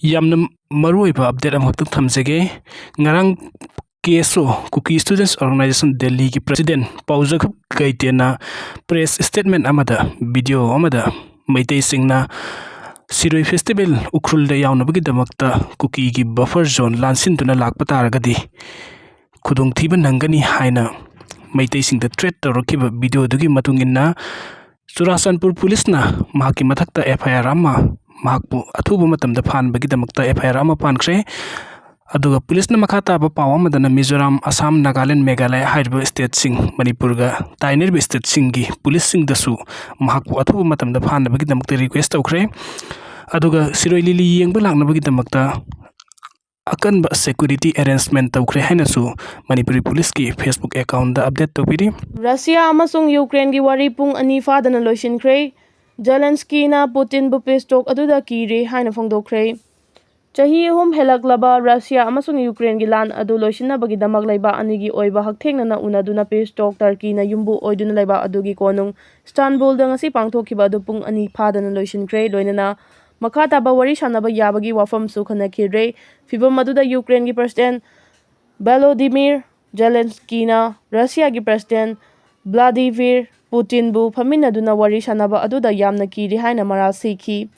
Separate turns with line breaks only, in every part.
Yamna maruiba update amhaktak thamjage ngarang Kso Kuki Students Organization Delhi ki President Paojakhup Guite na press statement amada video amada Meitei singna Siroi Festival Ukrul da yaunabagi damakta Kuki ki buffer zone lansintuna lakpa taragadi khudong thiba nangani haina Meitei singda threat tawrakiba video dugi matunginna Churasanpur police na mahaki mathakta FIR ama mahakpu athuba matamda phanbagi damakta FIR ama pankre aduga police na makata ba pawa madana Mizoram Assam Nagaland Meghalaya haiba state sing Manipur ga tainer state sing gi police sing dasu mahakpu athuba matamda phanbagi damakta request tawkre aduga siroi lili yengba laknabagi damakta akan ba security arrangement tawkre hainasu Manipuri police ki Facebook account da update tawpiri
Russia amasung Ukraine gi wari pung ani fadana loisinkhre Zelensky na Putin bu pestok aduda kire haina phongdokre chahi hom helaklaba Russia amasung Ukraine gi lan adu loisinabagi damak laiba ani gi oiba hakthengna na unaduna pestok Turkey na yumbu oiduna laiba adugi konung Istanbul da ngasi pangthokiba adu pung ani fadana loisinkhre loinana makata ba wari sanaba yabagi wafam su khanakhire fibam aduda Ukraine gi president Volodymyr Zelensky na Russia gi president Vladimir Putin bu phaminaduna wari sanaba aduda yamna kiri haina maral sikhi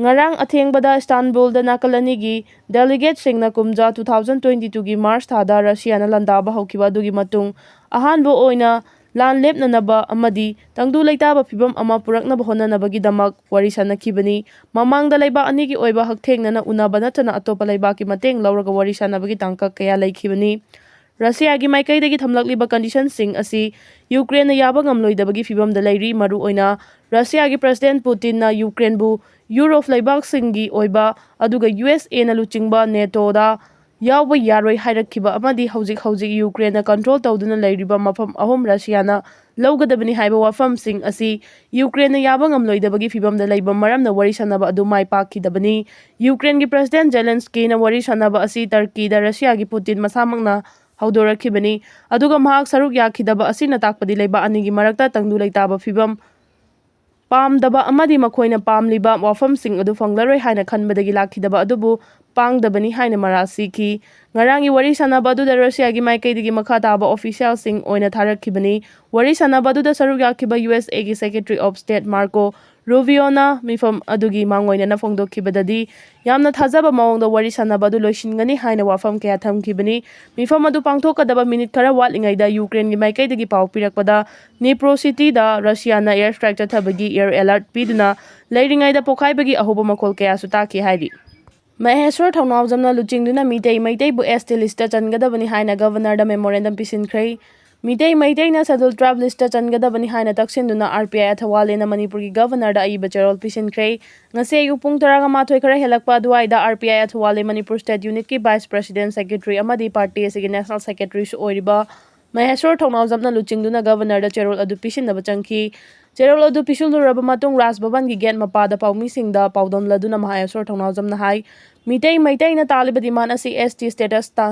ngarang athengbada Istanbul da nakalani gi delegate singna kumja 2022 gi March thada Russia na landaba haukiba dugi matung ahanbo oina lan lepnanaba amadi tangdu leitaba phibam ama puraknaba honanabagi damak wari sanakhibani mamangda leiba ani gi oiba hakthengna unaba natana atopa leiba ki mateng lauraga wari sanabagi tangka kaya leikhibani Russia gi maikaidagi thamlakliba condition sing asi Ukraine na yaba ngamloidabagi fibam da leiri maru oina Russia gi president Putin na Ukraine bu Europe laibak singi oiba aduga USA na luchingba NATO da yawba yaroi hairakhiba amadi hauzik Ukraine na control tawduna leiriba mafam ahom Russia na lawgadabani haiba wafam sing asi Ukraine na yaba ngamloidabagi fibam da leiba maramna wari sanaba adu mai pakhidabani Ukraine gi president Zelensky na wari sanaba asi Turkey da Russia gi Putin masamangna haudorakhibani aduga mahak saruk yakhidaba asina takpadi leiba anigi marakta tangdu leitaba fibam pamdaba amadi makhoina pamliba wafam sing adu phanglaroi haina khanbadagi lakhidaba adubu pangdabani haina marasi ki ngarangi wari sanaba aduda Russia gi maikaidagi makha taba official sing oina tharakhibani wari sanaba aduda saruk yakhiba USA gi Secretary of State Marco Rubio-na mifam adugi mangoina na phongdokhibadadi yamna thajaba mawongda wari sanaba adu loisingani haina wafam kaya thamkhibani mifam adu pangthokadaba minute khara watlingaida Ukraine gi maikaidagi paw pirakpada Dnipro city da Russia na air strike chathabagi air alert piduna leiringaida pokhaibagi ahoba makhol kaya su taki hairi Maheshwar thongnau jamna luchingduna Meitei bu ST list ta changadabani haina governor da memorandum pisinkhrai Meitei na scheduled tribe list ta changadabani haina taksinduna RPI athawale na Manipur gi governor da aiba cherol pisinkhrai ngase yu pung 12 khara helakpa duai da RPI athawale Manipur state unit ki vice president secretary amadi party asigi national secretary su oiriba Maheshwar thongnau jamna luchingduna governor da cherol adu pisinaba changki cherol adu pisuluraba matung Ras Bhavan gi gen mapada paumi singda paudom laduna Maheshwar thongnau jamna hai Meitei na taliba demand asi ST status ta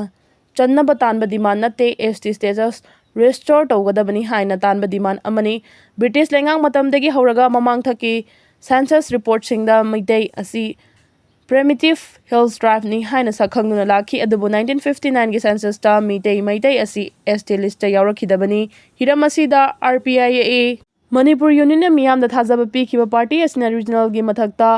channaba tanba demand nate ST status restore tawgadabani haina tanba demand amani British lengang matamdagi hauraga mamang thaki census report singda Meitei asi primitive hills tribe ni haina sakhanguna lakhi adubu 1959 gi census ta Meitei asi ST list ta yawrakhidabani hiram asida RPIA Manipur Union na miyamda thajaba pikhiba party asina regional gi mathakta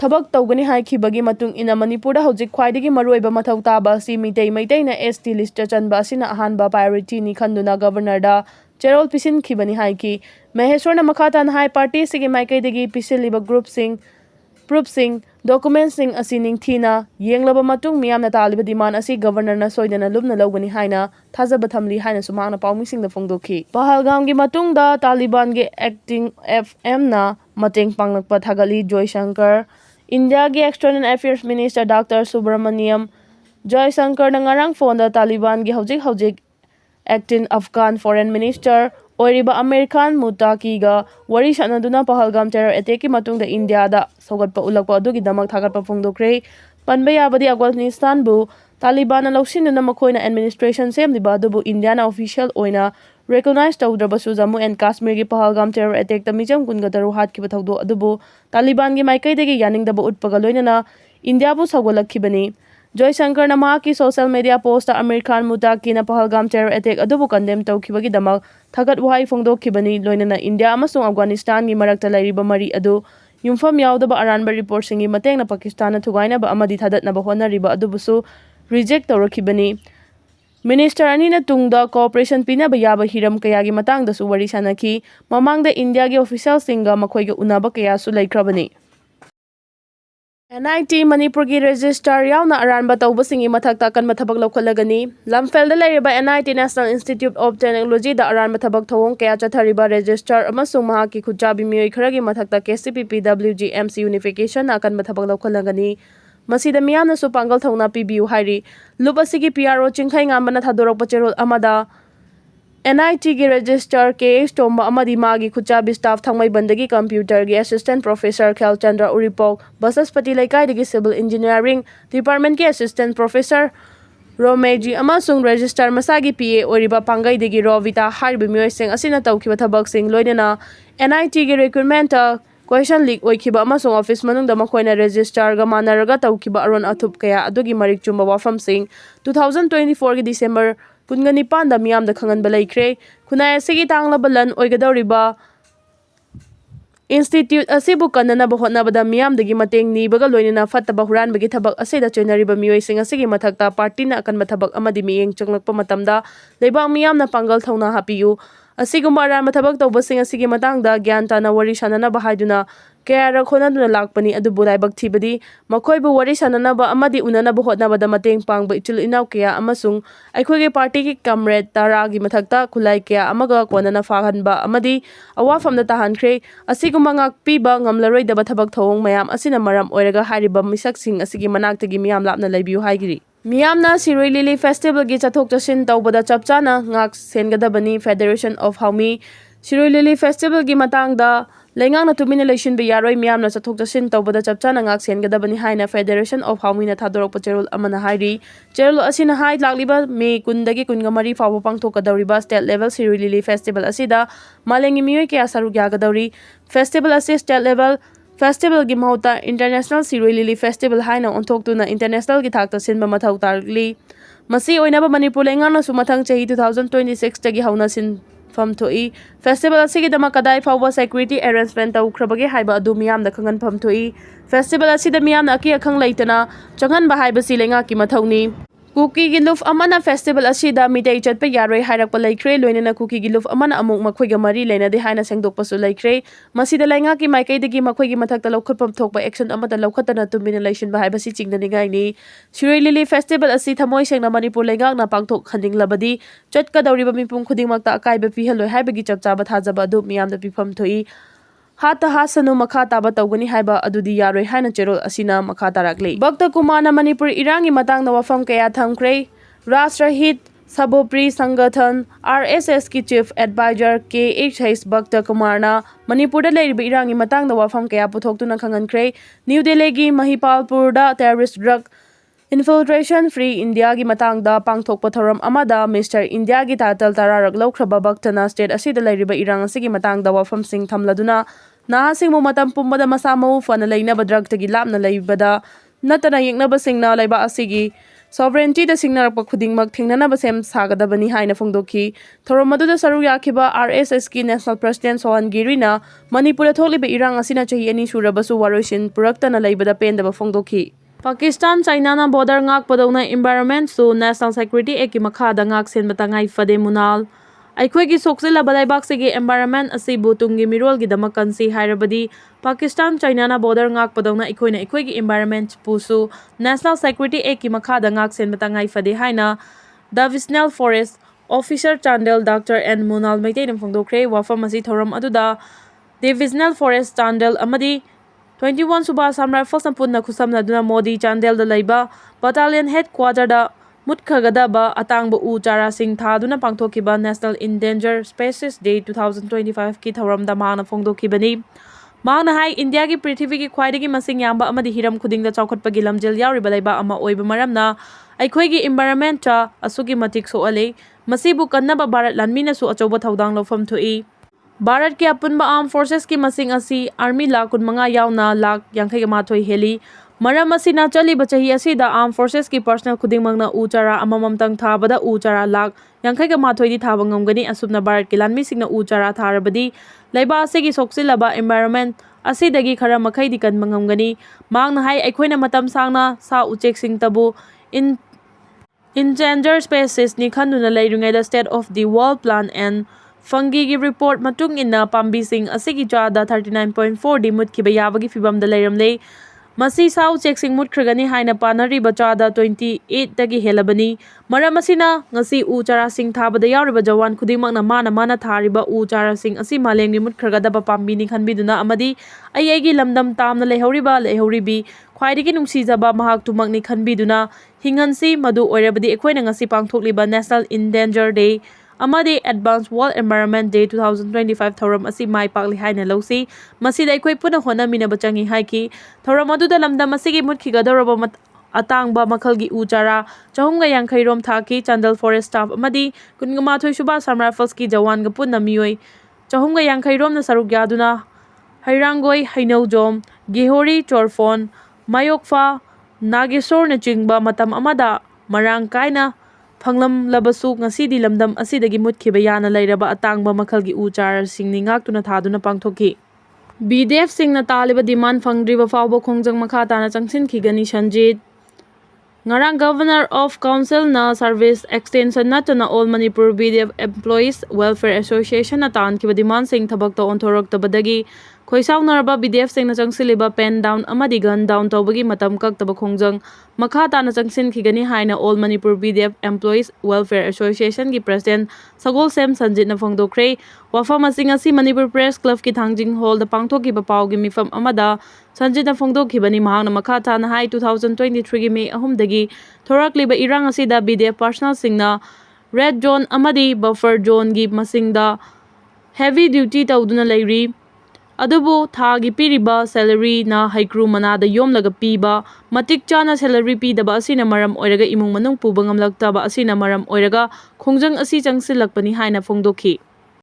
thabak tawgani haikibagi matung ina Manipur da hojik khwaidagi maruiba mathau taba si Meitei na ST list ta chanba asina ahanba priority ni khanduna governor da cherol pisin khibani haiki Maheshwar na makhata na hai party sigi maikaidagi pisiliba group sing documents sing asining thina yenglaba matung miyamna taliba demand asi governor na soidana lumna lawgani haina thajaba thamli haina sumangna paumi sing da phongdokhi Pahalgam gi matung da Taliban gi acting FM na mateng panglakpa thagali Joy Shankar India gi External Affairs Minister Dr. Subramaniam Joy Shankar na ngarang phone da Taliban gi hojik acting Afghan Foreign Minister oiriba American Mutaki ga wari sanaduna Pahalgam terror attack ki matung da India da sogatpa ulakpa adugi damak thagatpa phongdokre panba yabadi Afghanistan bu Taliban na lausinna makhoina administration semliba adubu India na official oina recognize tawdrabasu Jammu and Kashmir gi Pahalgam terror attack ta mijam kunga daru hat ki bathawdo adubu Taliban gi maikaidagi yaningdaba utpaga loinana Indiabu saugalakhibani. Joysankarna mahakki social media posta Amir Khan Muttaqina Pahalgam terror attack adubu condemn tawkhibagidamag thagat wahai phongdokhibani loinana India amasung Afghanistan gi marakta lairiba mari adu yumfam yaudaba aranba report singi matengna Pakistan na thugainaba amadi thadatnaba honariba adubusu reject tawrakhibani. Minister anina tungda cooperation pinaba yaba hiram kayagi matangdasu wari sanaki mamangda India gi official singa makhoiga unaba kayasu laikrabani. NIT Manipur gi registrar yauna aranba tawbasingi mathakta kanba thabak lawkhalagani. Lamfelda lairiba NIT National Institute of Technology da aranba thabak thawong kaya chathariba registrar amasung mahakki khutchabi mioi kharagi mathakta KCPPWGMC unification na kanba thabak lawkhalagani. Masida miyamna su pangal thawna pibiu hairi. Lup asigi PRO chingkhai ngambana thadorokpa cherol amada NIT gi registrar KH Tomba amadi magi khutchabi staff thangmai bandagi computer gi assistant professor Khel Chandra Uripok Basaspati Leikaidagi civil engineering department gi assistant professor Romeji amasung registrar masagi PA oriba pangaidagi Rovita hariba mioiseng asina tawkhiba thabaksing loinana NIT gi recruitment question leak oikhiba amasung office manungda makhoina registrar ga manaraga tawkhiba aron athup kaya adugi marik chumba wafam sing 2024 gi December Kungani panda miyam da khangan balai kre kunai asigi tangla balan oigadoriba institute asibu kanana bahotna bada miyam dagi mateng ni baga loinina fatta bahuran bagi thabak asida choinariba mioi sing asigi mathakta party na akan mathabak amadi miyeng changlakpa matamda leibang miyam na pangal thawna hapiyu asigumba aran mathabak tawbasing asigi matangda gyan tana wari sanana bahaiduna kaya khonaduna lakpani adubu laibak thibadi makhoibu wari sananaba amadi unanaba hotnabada mateng pangba ichil inaw kaya amasung aikhoge party ki comrade Tara gi mathakta khulai kaya amaga konana fahanba amadi awafamna tahankhre asigumba ngakpiba ngamlaroidaba thabak thawong mayam asina maram oiraga hariba misaksing asigi manaktagi miyam lapna laibiu haigiri. Miyamna Siroi Lily Festival gi chathok chasin tawbada chapchana ngak sengadabani Federation of Haumi Siroi Lily Festival gi matangda Lengang na tumina leishin be yaroi miyam na chathok chasin tawbada chapchana ngak sengadabani haina Federation of Haumi na thadorok cherol amana hairi cherol asina hai lakliba me kundagi kungamari fawo pangthokadawriba state level Siroi Lily Festival asida malengi miyoi kya saruk yagadawri festival asi state level Festival gi mahota International Siroi Lily Festival haina onthoktu na international gi thakta sinba mathau tarli masi oinaba Manipur lengang na sumathang chahi 2026 tagi hauna sin fam thoi festival asigi dama kadai fawba security arrangement tawkhrabage haiba adu miyam da khangan pham thoi festival asida miyam na aki akhang leitana changan ba haiba silenga ki mathawni Kuki Giluf amana festival asida Meitei chatpa yaroi hairakpa laikre loinana Kuki Giluf amana amuk makhoiga mari leinade haina sengdokpasu laikre masida lainga ki maikaidagi makhoigi mathakta lokhotpam thokpa action amada lokhatana tumina leishin ba haiba si chingdani gaini Siroi Lily Festival asi thamoi sengna Manipur leingak na pangthok khandinglabadi chatka dawriba mipum khudingmakta akaiba pihaloi haibagi chapchaba thajaba adu miyamda pifam thoi Hata hasanu makha taba tawgani haiba adudi yaroi haina cherol asina makha tarakle Bhakta Kumarna Manipur irangi matangda wafam kaya thamkre Rashtra Hit Sabopri Sangathan RSS ki chief advisor KH Bhakta Kumarna Manipur da leiriba irangi matangda wafam kaya puthoktuna khangankre New Delhi gi Mahipalpur da terrorist drug Infiltration Free India gi matangda pangthokpa thoram amada Mr. India gi title tararak lawkhraba Bhaktana state asida leiriba irang asigi matangda wafam sing thamladuna nahasing mo matam pumbada masamo fana lainaba drug tagi lapna laibada natana yeknaba singna laiba asigi sovereignty da singnarakpa khudingmak thingnanaba sem sagadabani haina phongdokhi thoram maduda saru yakhiba RSS ki national president Sohan Girina Manipur tholiba irang asina chahi ani surabasu waroishin puraktana laibada pendaba phongdokhi Pakistan China na border ngak padona environment so national security ek ki makhada ngak sen batangai fade munal aikhoi gi soksila balaibak se gi environment asi butungi mirol gi damakan si hairabadi Pakistan China na border ngak padona ikhoina ikhoi gi environment pusu national security ek ki makhada ngak sen batangai fade haina Divisional Forest Officer Chandel Dr. N Munal Meitei phongdokre wafam asi thoram aduda Divisional Forest Chandel amadi 21 Suba Samrar First Punna Kusamna Duna Modi Chandel da Laiba Battalion Headquarter da Mutkagadaba Atangba U Chara Singh Thaduna Pangthokiba National Endangered Species Day 2025 ki thoram da mana phongdokhibani Mana hai India ki Prithvi ki khwaidagi masing yamba amadi hiram khuding da chawkhatpagi lamjel yauri balaiba ama oiba maramna aikhoi gi environment ta asugi matik so ale masibu kannaba Bharat lanmina su achoba thaudang lofam thui Bharat ki apunba Armed Forces ki masing asi Army lakh 15 yauna lakh 58 heli Maram asina chaliba chahi asida Armed Forces ki personnel khudingmangna u chara amamamtang thabada u chara lakh 82 di thaba ngamgani asubna Bharat ki lanmisingna u chara tharabadi laiba asigi soksilaba environment asidagi khara makhai di kan mangamgani mangna hai aikhoina matam sangna sa uchek sing tabu in endangered species ni khanduna leiringai the state of the world plan and fungi gi report matung inna pambi sing asigi chada 39.4 di mutkiba yabagi fibam da leiramle masi sau checksing mutkragani haina panari bachada 28 dagi helabani maram asina ngasi u chara sing thabada yawriba jawan khudimangna mana thariba u chara sing asi malengi mutkraga daba pambi ni khanbiduna amadi ai lamdam tamna lehoribi khwaidigi nungsijaba mahak tumakni khanbiduna hingansi madu oirabadi ekhoina ngasi pangthokliba National Endangered Day amadi Advanced World Environment Day 2025 thoram asi mai pakli haina losi masida ekhoi puna hona mina bachangi haiki thoram aduda lamdam asigi mutkigadoraba atangba makhalgi uchara chahumga yankhai rom thaki Chandal Forest Staff amadi kungumathoi suba Rifles ki jawan ga punna miyoi chahumga yankhai rom na saruk yaduna hairangoi hainaujom gehori chorfon mayokfa nagesor na chingba matam amada marang kaina phanglam labasu ngasidi lamdam asidagi mutkiba yana leiraba atangba makhalgi uchar singni ngaktuna thaduna pangthoki BDF singna taliba demand phangdriba fawba khongjang makha tana changsin khigani Sanjit ngarang Governor of Council na Service Extension natuna All Manipur BDF Employees Welfare Association na tan kiba demand sing thabak to onthorok tabadagi khoisaw naraba BDF sing na changsiliba pen down amadi gun down tawbagi matam kak taba khongjang makha tana changsin khigani haina All Manipur BDF Employees Welfare Association ki President Sagol Sem Sanjit na phongdokre wafam asing asi Manipur Press Club ki thangjing hall da pangthoki ba pawgi mifam amada Sanjit na phongdokhibani mahangna makha tana hai 2023 gi May 3 dagi thorakliba irang asida BDF personnel singna red zone amadi buffer zone gi masingda heavy duty tawduna leiri adubu thagi piriba salary na haikru manada yomlaga piba matik chana salary pidaba asina maram oiraga imung manung puba ngamlaktaba asina maram oiraga khongjang asi changsilakpani haina phongdokhi